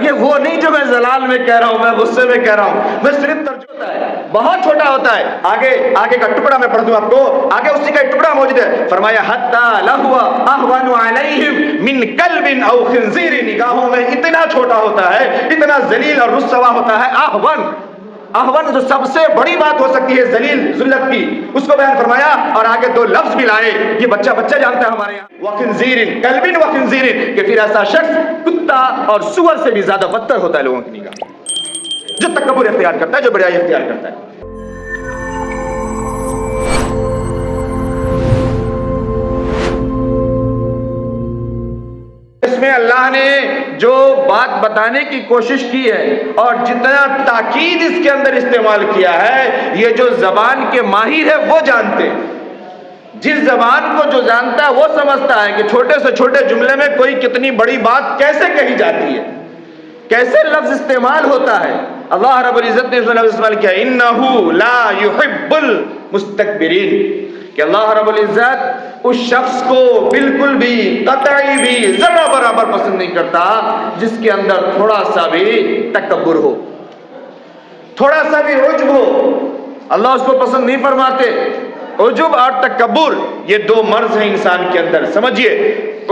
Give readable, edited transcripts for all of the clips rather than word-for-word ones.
یہ وہ نہیں جو میں زلال میں کہہ رہا ہوں، میں غصے میں کہہ رہا ہوں، میں صرف ترجمہ ہوتا ہے، بہت چھوٹا ہوتا ہے۔ آگے کا ٹکڑا میں پڑھ دوں آپ کو، آگے اسی کا ٹکڑا موجود ہے۔ فرمایا حتی لہو اہون علیہم من کلب او خنزیر، نگاہوں میں اتنا چھوٹا ہوتا ہے، اتنا ذلیل اور رسوا ہوتا ہے۔ اہون جو سب سے بڑی بات ہو سکتی ہے ذلیل ذلت کی، اس کو بیان فرمایا، اور آگے دو لفظ بھی لائے، یہ بچہ جانتا ہے ہمارے یہاں، وخنزیر، کلب وخنزیر، کہ پھر ایسا شخص کتا اور سور سے بھی زیادہ بدتر ہوتا ہے لوگوں کی نگاہ، جو تکبر اختیار کرتا ہے، جو بڑائی اختیار کرتا ہے۔ اس میں اللہ نے جو بات بتانے کی کوشش کی ہے اور جتنا تاکید اس کے اندر استعمال کیا ہے، یہ جو زبان کے ماہر ہے وہ جانتے ہیں۔ جس زبان کو جو جانتا ہے وہ سمجھتا ہے کہ چھوٹے سے چھوٹے جملے میں کوئی کتنی بڑی بات کیسے کہی جاتی ہے، کیسے لفظ استعمال ہوتا ہے۔ اللہ رب العزت نے اس میں لفظ استعمال کیا، انہ لا یحب المستکبرین، کہ اللہ رب العزت اس شخص کو بالکل بھی، قطعی بھی، ذرہ برابر پسند نہیں کرتا جس کے اندر تھوڑا سا بھی تکبر ہو، تھوڑا سا بھی عجب ہو، اللہ اس کو پسند نہیں فرماتے۔ عجب اور تکبر یہ دو مرض ہیں انسان کے اندر، سمجھیے۔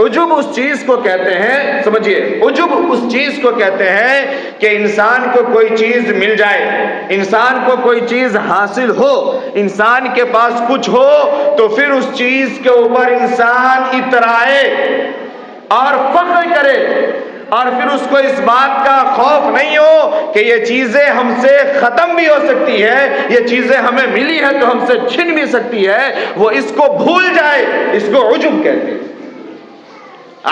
عجب اس چیز کو کہتے ہیں، سمجھیے، عجب اس چیز کو کہتے ہیں کہ انسان کو کوئی چیز مل جائے، انسان کو کوئی چیز حاصل ہو، انسان کے پاس کچھ ہو تو پھر اس چیز کے اوپر انسان اترائے اور فخر کرے، اور پھر اس کو اس بات کا خوف نہیں ہو کہ یہ چیزیں ہم سے ختم بھی ہو سکتی ہے، یہ چیزیں ہمیں ملی ہے تو ہم سے چھن بھی سکتی ہے، وہ اس کو بھول جائے، اس کو عجب کہتے ہیں۔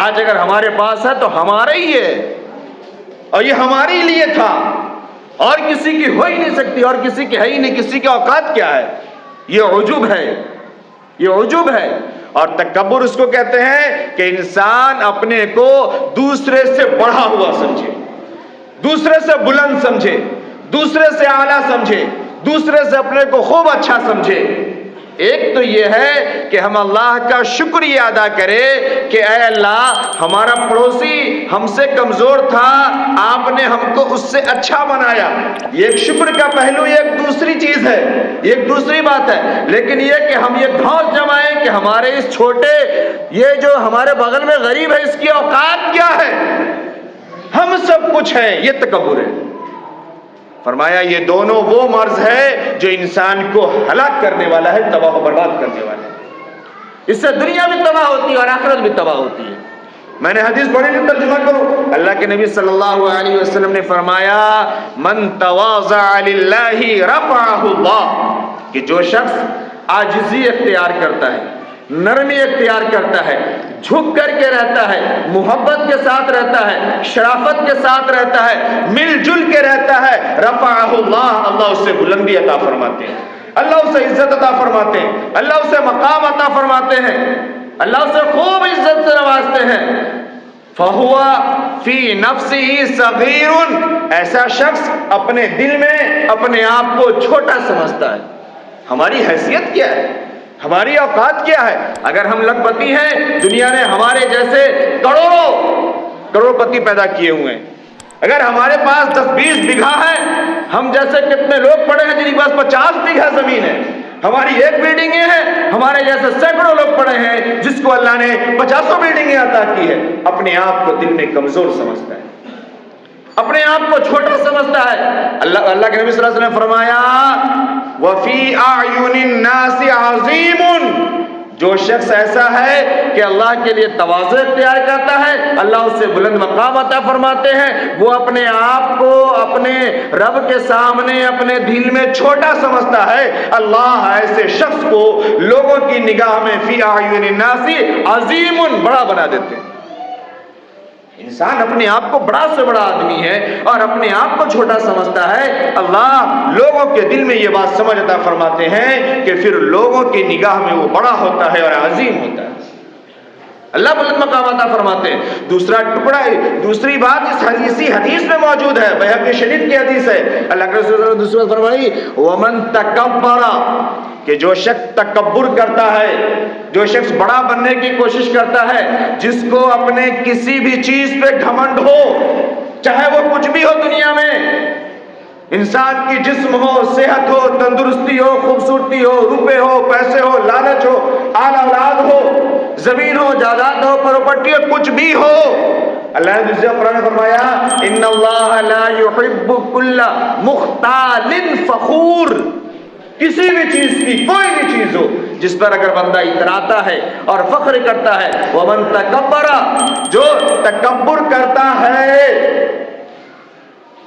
آج اگر ہمارے پاس ہے تو ہمارا ہی ہے، اور یہ ہمارے لیے تھا، اور کسی کی ہو ہی نہیں سکتی، اور کسی کی ہے ہی نہیں، کسی کی اوقات کیا ہے، یہ عجب ہے، یہ عجب ہے۔ اور تکبر اس کو کہتے ہیں کہ انسان اپنے کو دوسرے سے بڑھا ہوا سمجھے، دوسرے سے بلند سمجھے، دوسرے سے اعلیٰ سمجھے، دوسرے سے اپنے کو خوب اچھا سمجھے۔ ایک تو یہ ہے کہ ہم اللہ کا شکریہ ادا کرے کہ اے اللہ، ہمارا پڑوسی ہم سے کمزور تھا، آپ نے ہم کو اس سے اچھا بنایا، یہ ایک شکر کا پہلو، یہ ایک دوسری چیز ہے، یہ ایک دوسری بات ہے۔ لیکن یہ کہ ہم یہ دھوس جمائیں کہ ہمارے اس چھوٹے، یہ جو ہمارے بغل میں غریب ہے، اس کی اوقات کیا ہے، ہم سب کچھ ہیں، یہ تکبر ہے۔ فرمایا یہ دونوں وہ مرض ہے جو انسان کو ہلاک کرنے والا ہے، تباہ و برباد کرنے والا ہے، اس سے دنیا بھی تباہ ہوتی ہے اور آخرت بھی تباہ ہوتی ہے۔ میں نے حدیث پڑھی تھی، ترجمہ کروں۔ اللہ کے نبی صلی اللہ علیہ وسلم نے فرمایا، من تواضع للہ رفعہ اللہ، کہ جو شخص عاجزی اختیار کرتا ہے، نرمی اختیار کرتا ہے، جھک کر کے رہتا ہے، محبت کے ساتھ رہتا ہے، شرافت کے ساتھ رہتا ہے، مل جل کے رہتا ہے، رفعہ اللہ، اللہ اس سے بلندی عطا فرماتے ہیں، اللہ اسے عزت عطا فرماتے ہیں، اللہ اسے مقام عطا فرماتے ہیں، اللہ اسے خوب عزت سے نوازتے ہیں۔ فَهُوَ فِي نَفْسِهِ صَغِيرٌ، ایسا شخص اپنے دل میں اپنے آپ کو چھوٹا سمجھتا ہے۔ ہماری حیثیت کیا ہے، ہماری اوقات کیا ہے؟ اگر ہم لکھ پتی ہیں، دنیا نے ہمارے جیسے کروڑ پتی پیدا کیے ہوئے ہیں، اگر ہمارے پاس 10-20 بیگھا ہے، ہم جیسے کتنے لوگ پڑے ہیں جن کے پاس 50 بیگھا زمین ہے، ہماری ایک بلڈنگیں ہیں، ہمارے جیسے سینکڑوں لوگ پڑے ہیں جس کو اللہ نے 50 بلڈنگیں عطا کی ہے، اپنے آپ کو دل میں کمزور سمجھتا ہے، اپنے آپ کو چھوٹا سمجھتا ہے۔ اللہ کے نبی صلی اللہ علیہ وسلم نے فرمایا، وَفِي أَعْيُنِ النَّاسِ عَظِيمٌ، جو شخص ایسا ہے کہ اللہ کے لیے تواضع اختیار کرتا ہے، اللہ اس سے بلند مقام عطا فرماتے ہیں، وہ اپنے آپ کو اپنے رب کے سامنے اپنے دل میں چھوٹا سمجھتا ہے، اللہ ایسے شخص کو لوگوں کی نگاہ میں فی اعین الناس عظیم، بڑا بنا دیتے ہیں۔ انسان اپنے آپ کو بڑا سے بڑا آدمی ہے اور اپنے آپ کو چھوٹا سمجھتا ہے، اللہ لوگوں کے دل میں یہ بات سمجھ عطا فرماتے ہیں کہ پھر لوگوں کی نگاہ میں وہ بڑا ہوتا ہے اور عظیم ہوتا ہے، اللہ بلند مقام عطا فرماتے ہیں۔ دوسرا ٹکڑا، دوسری بات اسی حدیث میں موجود ہے، بہقی شریف کی حدیث ہے، اللہ کے رسول نے دوسری بات فرمائی، وَمَن تَكَبَّرَ، کہ جو شخص تکبر کرتا ہے، جو شخص بڑا بننے کی کوشش کرتا ہے، جس کو اپنے کسی بھی چیز پہ گھمنڈ ہو، چاہے وہ کچھ بھی ہو دنیا میں، انسان کی جسم ہو، صحت ہو، تندرستی ہو، خوبصورتی ہو، روپے ہو، پیسے ہو، لالچ ہو، اعلی اولاد ہو، زمین ہو، جائیداد ہو، پراپرٹی ہو، کچھ بھی ہو، اللہ نے دوسرے قرآن میں فرمایا ان اللہ لا يحب كل مختال فخور، کسی بھی چیز کی، کوئی بھی چیز ہو جس پر اگر بندہ اتراتا ہے اور فخر کرتا ہے، ومن تکبر، جو تکبر کرتا ہے،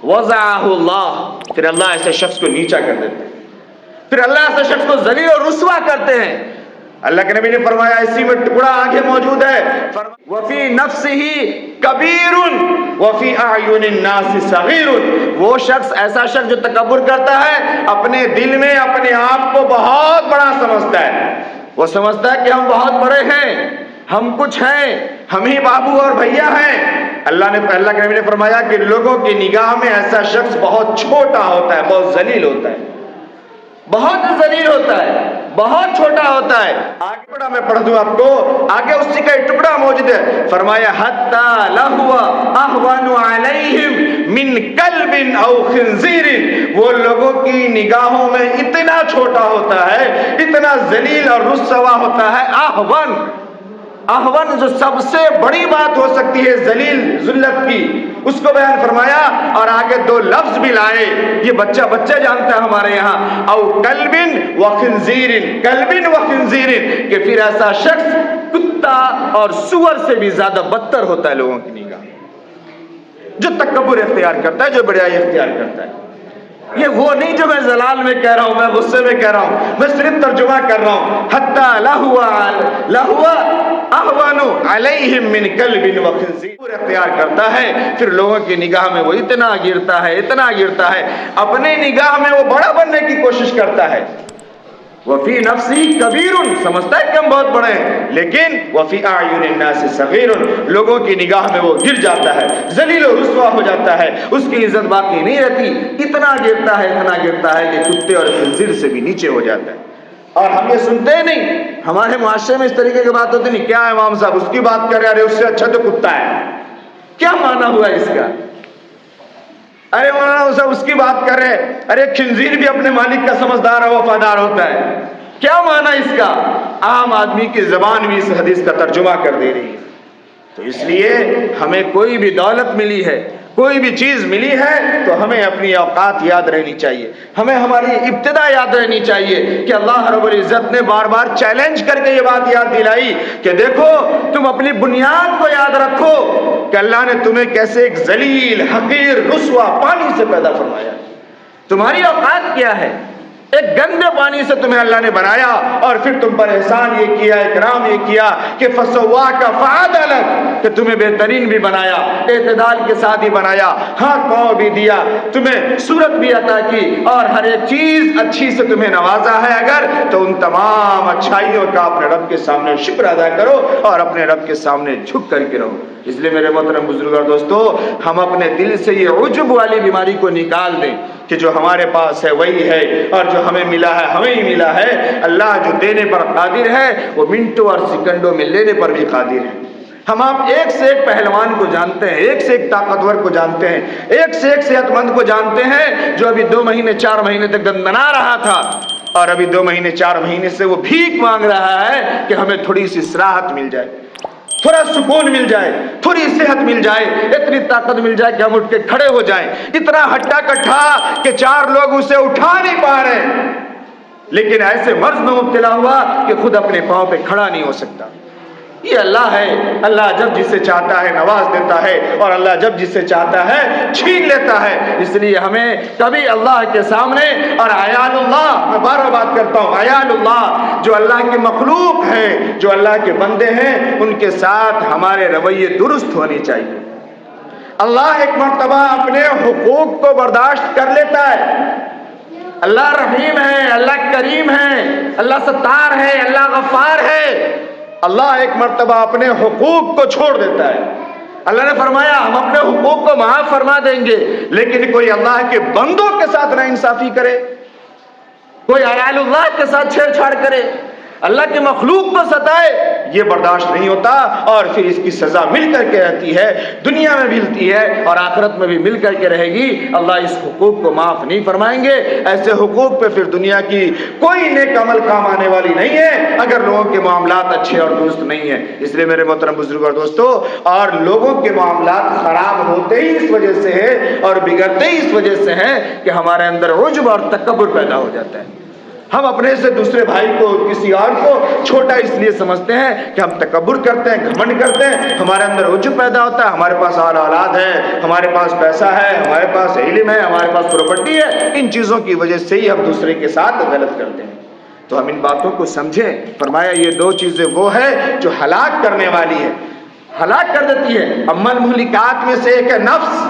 وضعہ اللہ، پھر اللہ ایسے شخص کو نیچا کر دیتے ہیں، پھر اللہ ایسے شخص کو ذلیل اور رسوا کرتے ہیں۔ اللہ کے نبی نے فرمایا، اسی میں ٹکڑا آگے موجود ہے، وفی نفسہ کبیر وفی اعین الناس صغیر، وہ شخص، ایسا شخص جو تکبر کرتا ہے، اپنے دل میں اپنے آپ کو بہت بڑا سمجھتا ہے، وہ سمجھتا ہے کہ ہم بہت بڑے ہیں، ہم کچھ ہیں، ہم ہی بابو اور بھیا ہیں۔ اللہ کے نبی نے فرمایا کہ لوگوں کی نگاہ میں ایسا شخص بہت چھوٹا ہوتا ہے، بہت ذلیل ہوتا ہے، بہت ذلیل ہوتا ہے، بہت چھوٹا ہوتا ہے۔ آگے بڑھا، میں پڑھ دوں آپ کو، آگے اسی کا ایک ٹکڑا موجود ہے، فرمایا حتی لہو اہون علیہم من کلب او خنزیر، وہ لوگوں کی نگاہوں میں اتنا چھوٹا ہوتا ہے، اتنا ذلیل اور رسوا ہوتا ہے، اہون، اہون جو سب سے بڑی بات ہو سکتی ہے ذلیل ذلت کی، اس کو بیان فرمایا، اور آگے دو لفظ بھی لائے، یہ بچہ جانتا ہے ہمارے یہاں، او کلبن و خنزیر، کلبن و خنزیر، کہ پھر ایسا شخص کتا اور سور سے بھی زیادہ بدتر ہوتا ہے لوگوں کی نگاہ، جو تکبر اختیار کرتا ہے، جو بڑائی اختیار کرتا ہے۔ یہ وہ نہیں جو میں زلال میں کہہ رہا ہوں، میں غصے میں کہہ رہا ہوں، میں صرف ترجمہ کر رہا ہوں، حتی لہو اہون علیہم من کلب و خنزیر، اختیار کرتا ہے، پھر لوگوں کی نگاہ میں وہ اتنا گرتا ہے، اتنا گرتا ہے، اپنے نگاہ میں وہ بڑا بننے کی کوشش کرتا ہے، وفی نفسی کبیر، سمجھتا ہے کہ ہم بہت بڑے ہیں، لیکن وفی اعین الناس صغیر، لوگوں کی نگاہ میں وہ گر جاتا ہے، ذلیل و رسوا ہو جاتا ہے، اس کی عزت باقی نہیں رہتی، اتنا گرتا ہے کہ کتے اور خنزیر سے بھی نیچے ہو جاتا ہے۔ اور ہم یہ سنتے ہی نہیں، ہمارے معاشرے میں اس طریقے کی بات ہوتی نہیں، کیا ہے امام صاحب اس کی بات کر رہے، ارے اس سے اچھا تو کتا ہے، کیا معنی ہوا اس کا؟ ارے مولانا صاحب اس کی بات کر رہے، ارے خنزیر بھی اپنے مالک کا سمجھدار اور وفادار ہوتا ہے، کیا معنی اس کا؟ عام آدمی کی زبان بھی اس حدیث کا ترجمہ کر دے رہی ہے۔ تو اس لیے ہمیں کوئی بھی دولت ملی ہے، کوئی بھی چیز ملی ہے، تو ہمیں اپنی اوقات یاد رہنی چاہیے، ہمیں ہماری ابتدا یاد رہنی چاہیے کہ اللہ رب العزت نے بار بار چیلنج کر کے یہ بات یاد دلائی کہ دیکھو تم اپنی بنیاد کو یاد رکھو کہ اللہ نے تمہیں کیسے ایک ذلیل، حقیر، رسوا پانی سے پیدا فرمایا، تمہاری اوقات کیا ہے، ایک گندے پانی سے تمہیں اللہ نے بنایا، اور پھر تم پر احسان یہ کیا، اکرام یہ کیا کہ فسواک فعدلک، کہ تمہیں بہترین بھی بنایا، اعتدال کے ساتھ ہی بنایا، ہاتھ پاؤں بھی دیا، تمہیں صورت بھی عطا کی، اور ہر ایک چیز اچھی سے تمہیں نوازا ہے، اگر تو ان تمام اچھائیوں کا اپنے رب کے سامنے شکر ادا کرو اور اپنے رب کے سامنے جھک کر کے رہو۔ اس لیے میرے محترم بزرگ اور دوستو، ہم اپنے دل سے یہ عجب والی بیماری کو نکال دیں کہ جو ہمارے پاس ہے وہی ہے، اور جو ہمیں ملا ہے ہمیں ہی ملا ہے، اللہ جو دینے پر قادر ہے وہ منٹوں اور سیکنڈوں میں لینے پر بھی قادر ہے۔ ہم آپ ایک سے ایک پہلوان کو جانتے ہیں، ایک سے ایک طاقتور کو جانتے ہیں، ایک سے ایک صحت مند کو جانتے ہیں، جو ابھی 2 مہینے 4 مہینے تک دندنا رہا تھا، اور ابھی 2 مہینے 4 مہینے سے وہ بھیک مانگ رہا ہے کہ ہمیں تھوڑی سی استراحت مل جائے، تھوڑا سکون مل جائے، تھوڑی صحت مل جائے، اتنی طاقت مل جائے کہ ہم اٹھ کے کھڑے ہو جائیں، اتنا ہٹا کٹھا کہ 4 لوگ اسے اٹھا نہیں پا رہے، لیکن ایسے مرض میں مبتلا ہوا کہ خود اپنے پاؤں پہ کھڑا نہیں ہو سکتا۔ یہ اللہ ہے، اللہ جب جسے چاہتا ہے نواز دیتا ہے، اور اللہ جب جسے چاہتا ہے چھین لیتا ہے۔ اس لیے ہمیں کبھی اللہ کے سامنے، اور عیال اللہ، میں بار بار بات کرتا ہوں، عیال اللہ جو اللہ کے مخلوق ہیں، جو اللہ کے بندے ہیں، ان کے ساتھ ہمارے رویے درست ہونے چاہیے۔ اللہ ایک مرتبہ اپنے حقوق کو برداشت کر لیتا ہے، اللہ رحیم ہے، اللہ کریم ہے، اللہ ستار ہے، اللہ غفار ہے۔ اللہ ایک مرتبہ اپنے حقوق کو چھوڑ دیتا ہے، اللہ نے فرمایا ہم اپنے حقوق کو معاف فرما دیں گے، لیکن کوئی اللہ کے بندوں کے ساتھ ناانصافی کرے، کوئی عیال اللہ کے ساتھ چھیڑ چھاڑ کرے، اللہ کے مخلوق کو ستائے یہ برداشت نہیں ہوتا، اور پھر اس کی سزا مل کر کے رہتی ہے، دنیا میں ملتی ہے اور آخرت میں بھی مل کر کے رہے گی۔ اللہ اس حقوق کو معاف نہیں فرمائیں گے۔ ایسے حقوق پہ پھر دنیا کی کوئی نیک عمل کام آنے والی نہیں ہے اگر لوگوں کے معاملات اچھے اور درست نہیں ہیں۔ اس لیے میرے محترم بزرگ اور دوستو، اور لوگوں کے معاملات خراب ہوتے ہی اس وجہ سے ہے اور بگڑتے ہی اس وجہ سے ہیں کہ ہمارے اندر عجب اور تکبر پیدا ہو جاتا ہے۔ ہم اپنے سے دوسرے بھائی کو، کسی اور کو چھوٹا اس لیے سمجھتے ہیں کہ ہم تکبر کرتے ہیں، گھمنڈ کرتے ہیں، ہمارے اندر عجب پیدا ہوتا ہے، ہمارے پاس اور اولاد ہے، ہمارے پاس پیسہ ہے، ہمارے پاس علم ہے، ہمارے پاس پراپرٹی ہے۔ ان چیزوں کی وجہ سے ہی ہم دوسرے کے ساتھ غلط کرتے ہیں۔ تو ہم ان باتوں کو سمجھیں۔ فرمایا یہ دو چیزیں وہ ہے جو ہلاک کرنے والی ہے، ہلاک کر دیتی ہے۔ اما المہلکات میں سے ایک ہے نفس،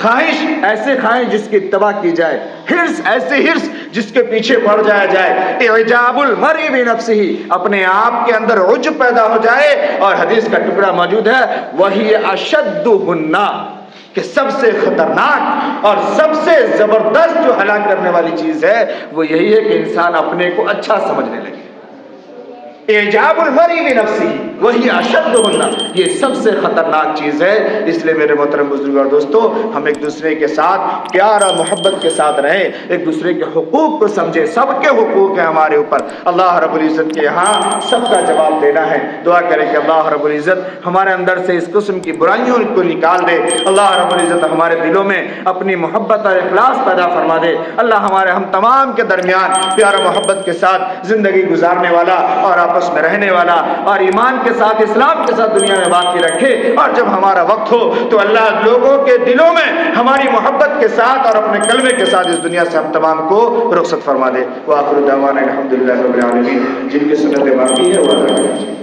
خواہش، ایسے خواہش جس کی اتباع کی جائے، ہرس، ایسے ہرس جس کے پیچھے پڑ جایا جائے، اعجاب المرء بنفسہ، اپنے آپ کے اندر عجب پیدا ہو جائے۔ اور حدیث کا ٹکڑا موجود ہے، وہی اشدہن، کہ سب سے خطرناک اور سب سے زبردست جو ہلاک کرنے والی چیز ہے وہ یہی ہے کہ انسان اپنے کو اچھا سمجھنے لگے۔ اعجاب المرء بنفسہ وہی اشدہن، یہ سب سے خطرناک چیز ہے۔ اس لیے میرے محترم بزرگ اور دوستو، ہم ایک دوسرے کے ساتھ پیار اور محبت کے ساتھ رہیں، ایک دوسرے کے حقوق کو سمجھیں۔ سب کے حقوق ہیں ہمارے اوپر، اللہ رب العزت کے یہاں سب کا جواب دینا ہے۔ دعا کریں کہ اللہ رب العزت ہمارے اندر سے اس قسم کی برائیوں کو نکال دے، اللہ رب العزت ہمارے دلوں میں اپنی محبت اور اخلاص پیدا فرما دے۔ اللہ ہمارے ہم تمام کے درمیان پیار و محبت کے ساتھ زندگی گزارنے والا اور آپس میں رہنے والا اور ایمان کے ساتھ، اسلام کے ساتھ دنیا میں باقی رکھے۔ اور جب ہمارا وقت ہو تو اللہ لوگوں کے دلوں میں ہماری محبت کے ساتھ اور اپنے کلمے کے ساتھ اس دنیا سے ہم تمام کو رخصت فرما دے۔ وآخر دعوانا الحمدللہ رب العالمین۔ جن کی سنتیں باقی ہے وہ